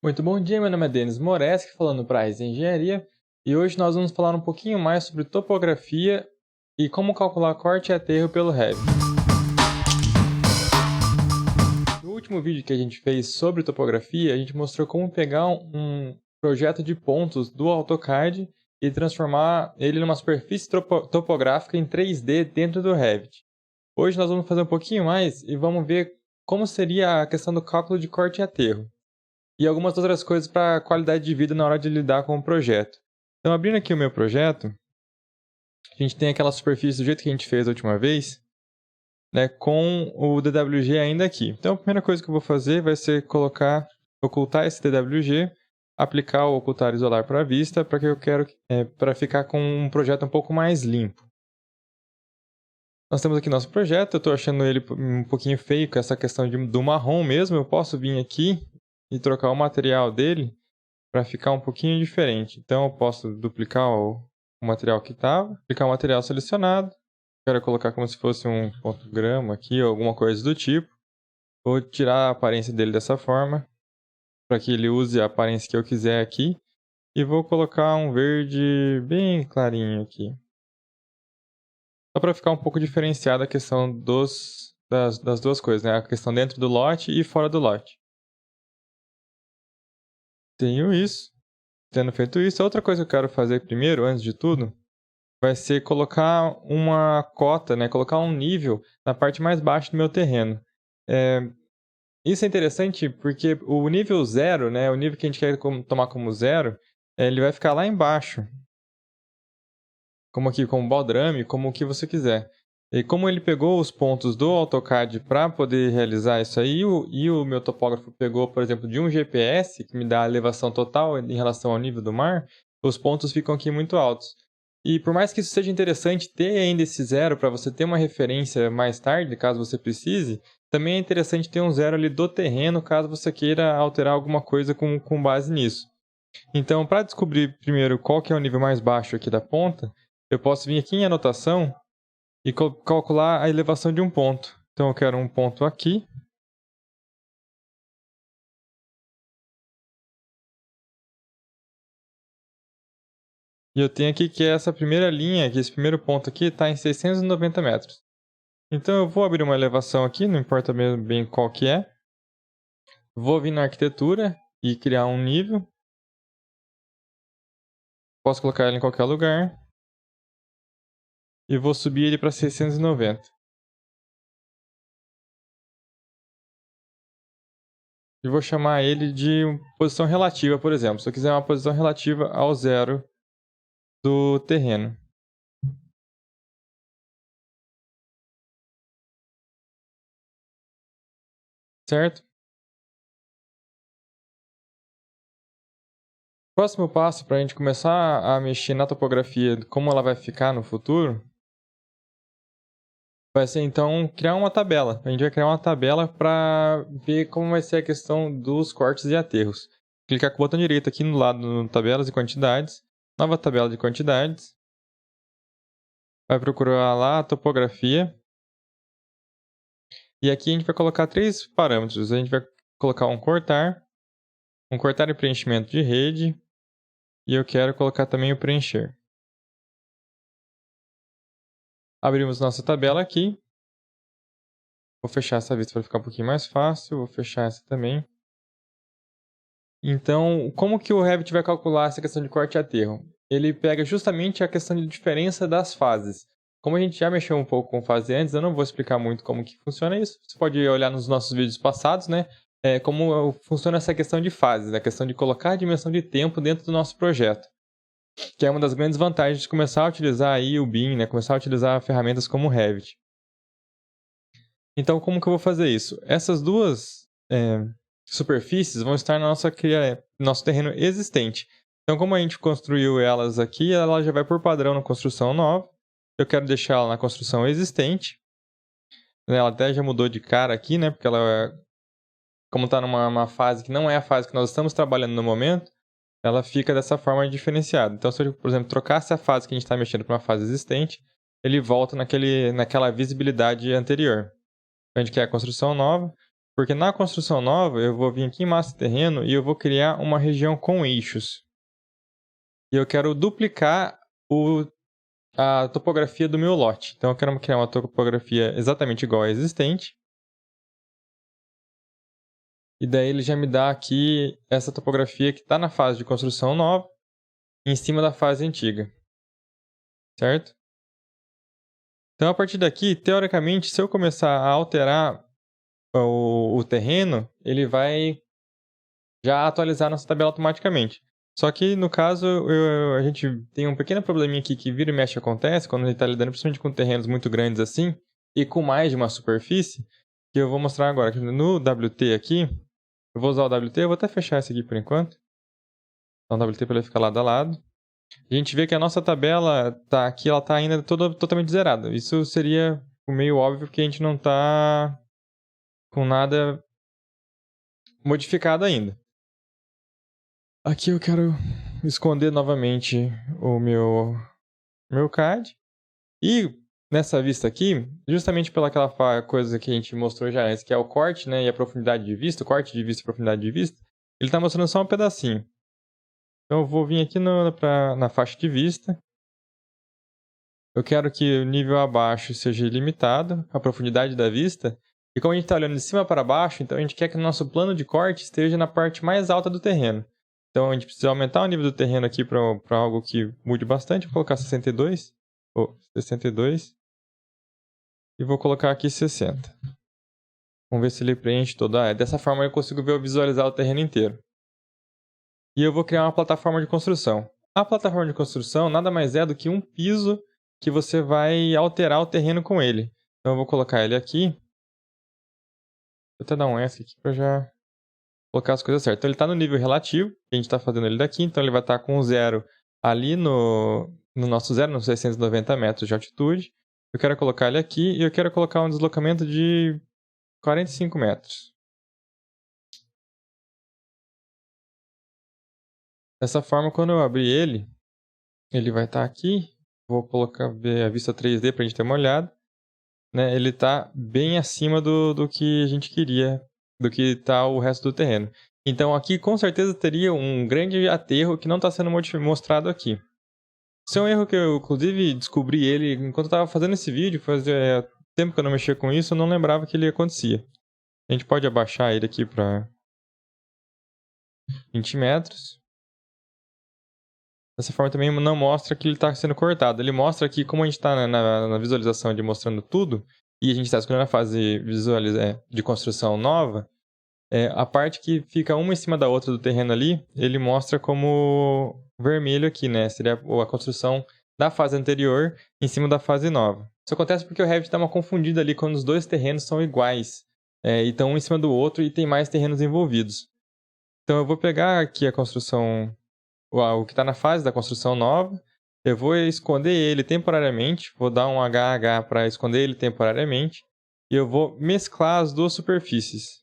Muito bom dia, meu nome é Denis Moreski, falando para a Raiz Engenharia, e hoje nós vamos falar um pouquinho mais sobre topografia e como calcular corte e aterro pelo Revit. No último vídeo que a gente fez sobre topografia, a gente mostrou como pegar um projeto de pontos do AutoCAD e transformar ele numa superfície topográfica em 3D dentro do Revit. Hoje nós vamos fazer um pouquinho mais e vamos ver como seria a questão do cálculo de corte e aterro e algumas outras coisas para a qualidade de vida na hora de lidar com o projeto. Então, abrindo aqui o meu projeto, a gente tem aquela superfície do jeito que a gente fez a última vez, né, com o DWG ainda aqui. Então, a primeira coisa que eu vou fazer vai ser ocultar esse DWG, aplicar o ocultar isolar para a vista, para que eu quero para ficar com um projeto um pouco mais limpo. Nós temos aqui nosso projeto, eu estou achando ele um pouquinho feio com essa questão do marrom mesmo. Eu posso vir aqui e trocar o material dele para ficar um pouquinho diferente. Então eu posso duplicar o material que estava, aplicar o material selecionado, quero colocar como se fosse um ponto grama aqui ou alguma coisa do tipo. Vou tirar a aparência dele dessa forma, para que ele use a aparência que eu quiser aqui, e vou colocar um verde bem clarinho aqui. Só para ficar um pouco diferenciada a questão das duas coisas, né? A questão dentro do lote e fora do lote. Tenho isso. Tendo feito isso, outra coisa que eu quero fazer primeiro, antes de tudo, vai ser colocar uma cota, né? Colocar um nível na parte mais baixa do meu terreno. Isso é interessante porque o nível 0, né? O nível que a gente quer tomar como 0, ele vai ficar lá embaixo. Como aqui, como baldrame, como o que você quiser. E como ele pegou os pontos do AutoCAD para poder realizar isso aí, e o meu topógrafo pegou, por exemplo, de um GPS, que me dá a elevação total em relação ao nível do mar, os pontos ficam aqui muito altos. E por mais que isso seja interessante ter ainda esse 0 para você ter uma referência mais tarde, caso você precise, também é interessante ter um 0 ali do terreno, caso você queira alterar alguma coisa com base nisso. Então, para descobrir primeiro qual que é o nível mais baixo aqui da ponta, eu posso vir aqui em anotação e calcular a elevação de um ponto. Então eu quero um ponto aqui. E eu tenho aqui que essa primeira linha, que esse primeiro ponto aqui, está em 690 metros. Então eu vou abrir uma elevação aqui, não importa bem qual que é. Vou vir na arquitetura e criar um nível. Posso colocar ele em qualquer lugar. E vou subir ele para 690. E vou chamar ele de posição relativa, por exemplo. Se eu quiser uma posição relativa ao 0 do terreno. Certo? O próximo passo para a gente começar a mexer na topografia, como ela vai ficar no futuro, vai ser então criar uma tabela. A gente vai criar uma tabela para ver como vai ser a questão dos cortes e aterros. Clicar com o botão direito aqui no lado no tabelas e quantidades, nova tabela de quantidades. Vai procurar lá a topografia. E aqui a gente vai colocar 3 parâmetros. A gente vai colocar um cortar e preenchimento de rede, e eu quero colocar também o preencher. Abrimos nossa tabela aqui. Vou fechar essa vista para ficar um pouquinho mais fácil. Vou fechar essa também. Então, como que o Revit vai calcular essa questão de corte e aterro? Ele pega justamente a questão de diferença das fases. Como a gente já mexeu um pouco com fase antes, eu não vou explicar muito como que funciona isso. Você pode olhar nos nossos vídeos passados, né? Como funciona essa questão de fases, a questão de colocar a dimensão de tempo dentro do nosso projeto. Que é uma das grandes vantagens de começar a utilizar aí o BIM, né? Começar a utilizar ferramentas como o Revit. Então, como que eu vou fazer isso? Essas duas superfícies vão estar no nosso terreno existente. Então, como a gente construiu elas aqui, ela já vai por padrão na construção nova. Eu quero deixar ela na construção existente. Ela até já mudou de cara aqui, né? Porque ela, como está numa fase que não é a fase que nós estamos trabalhando no momento, ela fica dessa forma diferenciada. Então, se eu, por exemplo, trocasse a fase que a gente está mexendo para uma fase existente, ele volta naquela visibilidade anterior. Então, a gente quer a construção nova. Porque na construção nova, eu vou vir aqui em massa e terreno e eu vou criar uma região com eixos. E eu quero duplicar a topografia do meu lote. Então eu quero criar uma topografia exatamente igual à existente. E daí ele já me dá aqui essa topografia que está na fase de construção nova, em cima da fase antiga. Certo? Então a partir daqui, teoricamente, se eu começar a alterar o terreno, ele vai já atualizar nossa tabela automaticamente. Só que, no caso, a gente tem um pequeno probleminha aqui que vira e mexe acontece, quando a gente está lidando principalmente com terrenos muito grandes assim, e com mais de uma superfície, que eu vou mostrar agora. No WT aqui, eu vou usar o WT, eu vou até fechar esse aqui por enquanto. Então o WT para ele ficar lado a lado. A gente vê que a nossa tabela tá aqui, ela está ainda totalmente zerada. Isso seria meio óbvio porque a gente não está com nada modificado ainda. Aqui eu quero esconder novamente o meu card. E nessa vista aqui, justamente pelaquela coisa que a gente mostrou já antes, que é o corte, né, e a profundidade de vista, o corte de vista e profundidade de vista, ele está mostrando só um pedacinho. Então eu vou vir aqui na faixa de vista. Eu quero que o nível abaixo seja ilimitado, a profundidade da vista. E como a gente está olhando de cima para baixo, então a gente quer que o nosso plano de corte esteja na parte mais alta do terreno. Então a gente precisa aumentar o nível do terreno aqui para algo que mude bastante. Vou colocar 62. 62. E vou colocar aqui 60. Vamos ver se ele preenche toda. Dessa forma eu consigo visualizar o terreno inteiro. E eu vou criar uma plataforma de construção. A plataforma de construção nada mais é do que um piso que você vai alterar o terreno com ele. Então eu vou colocar ele aqui. Vou até dar um S aqui para já colocar as coisas certas. Então ele está no nível relativo, que a gente está fazendo ele daqui. Então ele vai estar com 0 ali no nosso 0, nos 690 metros de altitude. Eu quero colocar ele aqui e eu quero colocar um deslocamento de 45 metros. Dessa forma, quando eu abrir ele vai estar aqui. Vou colocar a vista 3D para a gente ter uma olhada. Né? Ele está bem acima do que a gente queria, do que está o resto do terreno. Então aqui com certeza teria um grande aterro que não está sendo mostrado aqui. Isso é um erro que eu inclusive descobri ele enquanto eu estava fazendo esse vídeo. Fazia tempo que eu não mexia com isso, eu não lembrava que ele acontecia. A gente pode abaixar ele aqui para 20 metros. Dessa forma também não mostra que ele está sendo cortado. Ele mostra que, como a gente está na visualização de mostrando tudo, e a gente está escolhendo a fase de construção nova, a parte que fica uma em cima da outra do terreno ali, ele mostra como vermelho aqui, né? Seria a construção da fase anterior em cima da fase nova. Isso acontece porque o Revit dá uma confundida ali quando os dois terrenos são iguais, e estão um em cima do outro e tem mais terrenos envolvidos. Então eu vou pegar aqui a construção, o que está na fase da construção nova, eu vou esconder ele temporariamente, vou dar um HH para esconder ele temporariamente, e eu vou mesclar as duas superfícies.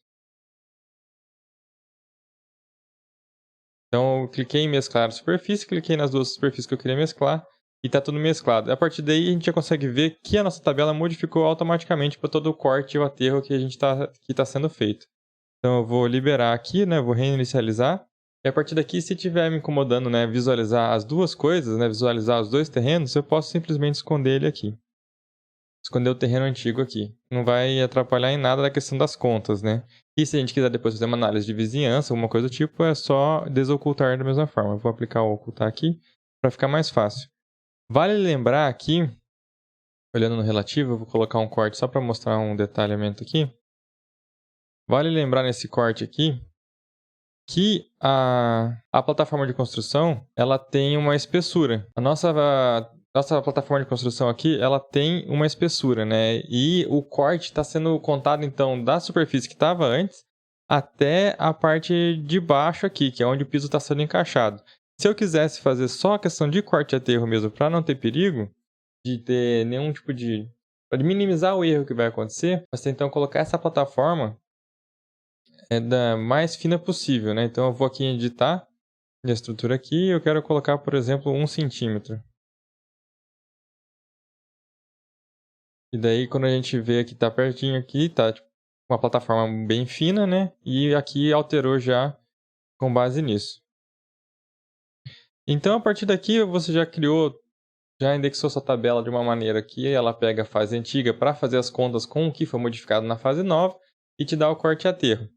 Então eu cliquei em mesclar a superfície, cliquei nas duas superfícies que eu queria mesclar, e está tudo mesclado. A partir daí a gente já consegue ver que a nossa tabela modificou automaticamente para todo o corte e o aterro que está sendo feito. Então eu vou liberar aqui, né, vou reinicializar. E a partir daqui, se estiver me incomodando, né, visualizar as duas coisas, né, visualizar os dois terrenos, eu posso simplesmente esconder ele aqui. Esconder o terreno antigo aqui. Não vai atrapalhar em nada da questão das contas, né? E se a gente quiser depois fazer uma análise de vizinhança, alguma coisa do tipo, é só desocultar da mesma forma. Eu vou aplicar o ocultar aqui para ficar mais fácil. Vale lembrar aqui, olhando no relativo, eu vou colocar um corte só para mostrar um detalhamento aqui. Vale lembrar nesse corte aqui que a plataforma de construção, ela tem uma espessura. A nossa plataforma de construção aqui, ela tem uma espessura, né? E o corte está sendo contado, então, da superfície que estava antes até a parte de baixo aqui, que é onde o piso está sendo encaixado. Se eu quisesse fazer só a questão de corte e aterro mesmo, para não ter perigo de ter nenhum tipo de... para minimizar o erro que vai acontecer, você então colocar essa plataforma da mais fina possível, né? Então eu vou aqui em editar a estrutura aqui e eu quero colocar, por exemplo, 1 centímetro. E daí quando a gente vê que está pertinho aqui, tá uma plataforma bem fina, né? E aqui alterou já com base nisso. Então, a partir daqui, você já criou, já indexou sua tabela de uma maneira que ela pega a fase antiga para fazer as contas com o que foi modificado na fase nova e te dá o corte e aterro.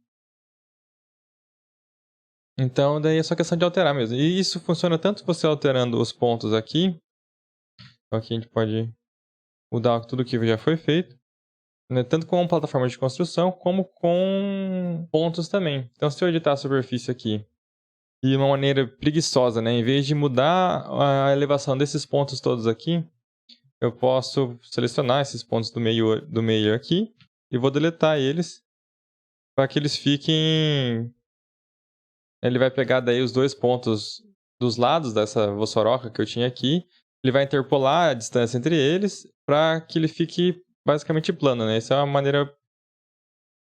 Então, daí é só questão de alterar mesmo. E isso funciona tanto você alterando os pontos aqui. Então, aqui a gente pode mudar tudo que já foi feito, né? Tanto com plataforma de construção, como com pontos também. Então, se eu editar a superfície aqui de uma maneira preguiçosa, né? Em vez de mudar a elevação desses pontos todos aqui, eu posso selecionar esses pontos do meio aqui e vou deletar eles para que eles fiquem... Ele vai pegar daí os 2 pontos dos lados dessa vossoroca que eu tinha aqui, ele vai interpolar a distância entre eles para que ele fique basicamente plano, né? Essa é uma maneira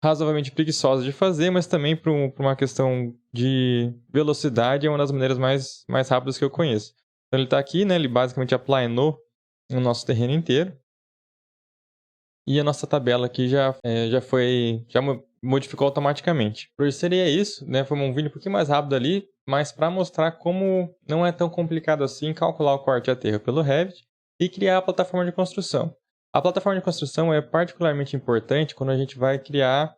razoavelmente preguiçosa de fazer, mas também por uma questão de velocidade é uma das maneiras mais rápidas que eu conheço. Então ele está aqui, né? Ele basicamente aplanou o nosso terreno inteiro. E a nossa tabela aqui já modificou automaticamente. Por isso seria isso, né? Foi um vídeo um pouquinho mais rápido ali, mas para mostrar como não é tão complicado assim calcular o corte e aterro pelo Revit e criar a plataforma de construção. A plataforma de construção é particularmente importante quando a gente vai criar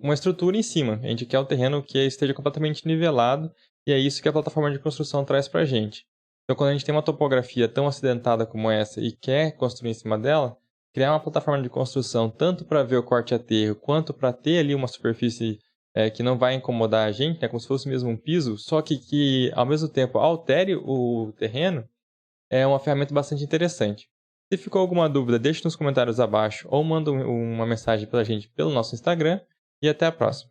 uma estrutura em cima. A gente quer um terreno que esteja completamente nivelado e é isso que a plataforma de construção traz para a gente. Então, quando a gente tem uma topografia tão acidentada como essa e quer construir em cima dela, criar uma plataforma de construção tanto para ver o corte e aterro, quanto para ter ali uma superfície que não vai incomodar a gente, né, como se fosse mesmo um piso, só que ao mesmo tempo altere o terreno, é uma ferramenta bastante interessante. Se ficou alguma dúvida, deixe nos comentários abaixo ou manda uma mensagem para a gente pelo nosso Instagram e até a próxima.